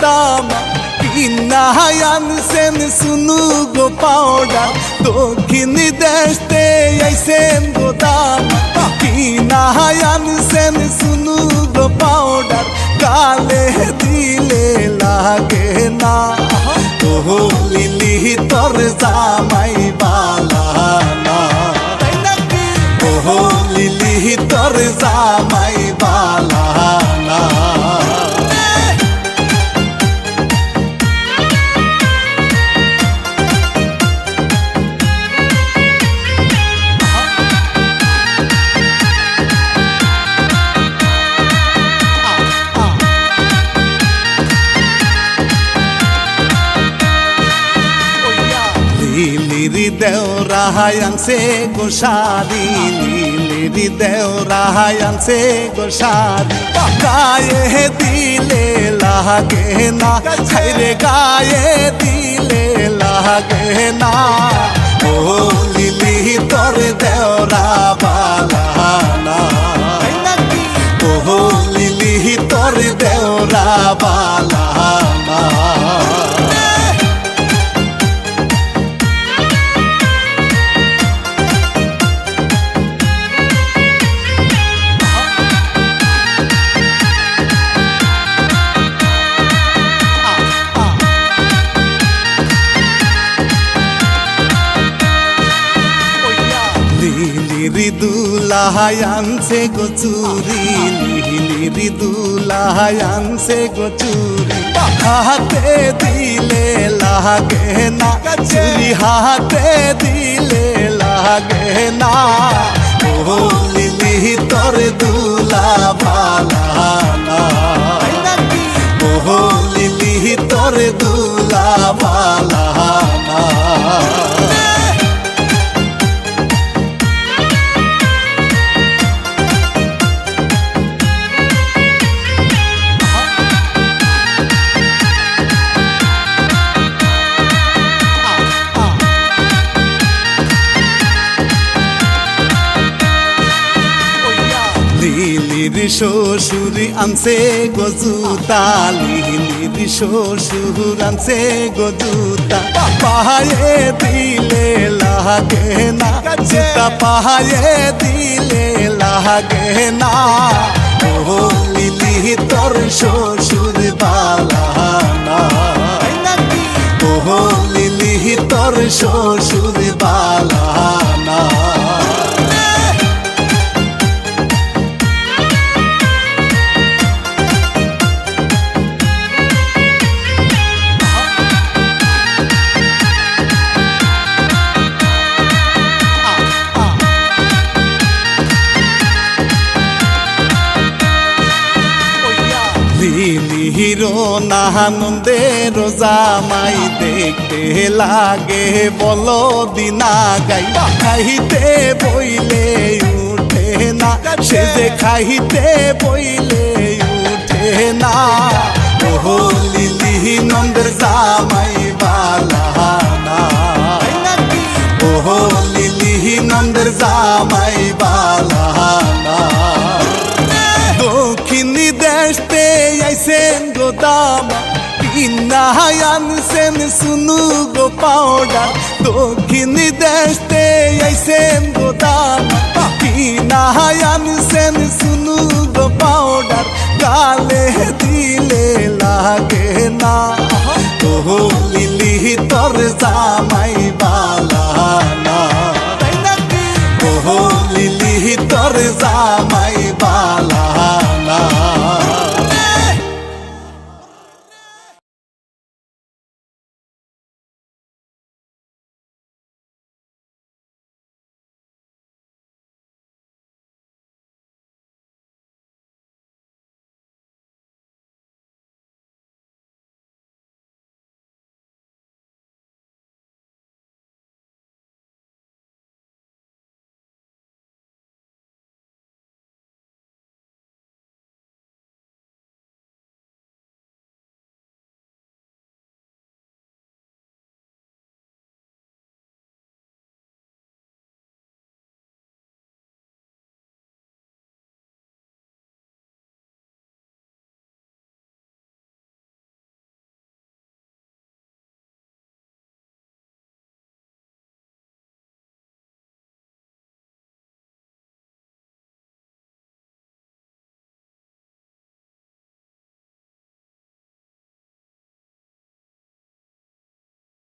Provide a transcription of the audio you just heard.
দাম কিনা আনছেন শুনু গো পাউডার দক্ষিণ দেশতে আইছেন গো দাম কিনা আনছেন শুনু গো পাউডার গালে দিলে লাগে না ও লিলি তোর জামাই বালা না ও লিলি তোর জামাই বালা না লিলি দেওরা আনছে গোসারি লিলি দেওরা আনছে গোসারি গায়ে দিলে লাগে না রে গায়ে দিলে লাগে না ও লিলি তোর দেওরা বালা না ও লিলি তোর দেওরা বালা না লিলি দুলাহাই আনছে গো চুরি লিলি দুলাহাই আনছে গো চুরি হাতে দিলে লাগে না চুরি হাতে দিলে লাগে না ও লিলি তোর দুলা বালা না ও লিলি তোর দুলা বালা না লিলির শ্বশুর আনছে গো জুতা লিলির শ্বশুর আনছে গো জুতা পায়ে দিলে লাগে না জুতা পায়ে দিলে লাগে না ও লিলি তোর শ্বশুর বালা না ও লিলি তোর শ্বশুর বালা না লিলিরো নাহানন্দের জামাই দেখতে লাগে বলো দিনা গাই খাইতে বইলে উঠে না সে যে খাইতে বইলে উঠে না ও লিলি নন্দের জামাই বালা না ও লিলি নন্দের জামাই বালা না দক্ষিণ দেশতে আইছেন গো দাম কিনা আনছেন শুনু গো পাউডার দক্ষিণ দেশতে আইছেন গো দাম কিনা আনছেন শুনু গো পাউডার গালে দিলে লাগে না ও লিলি তোর জামাই বালা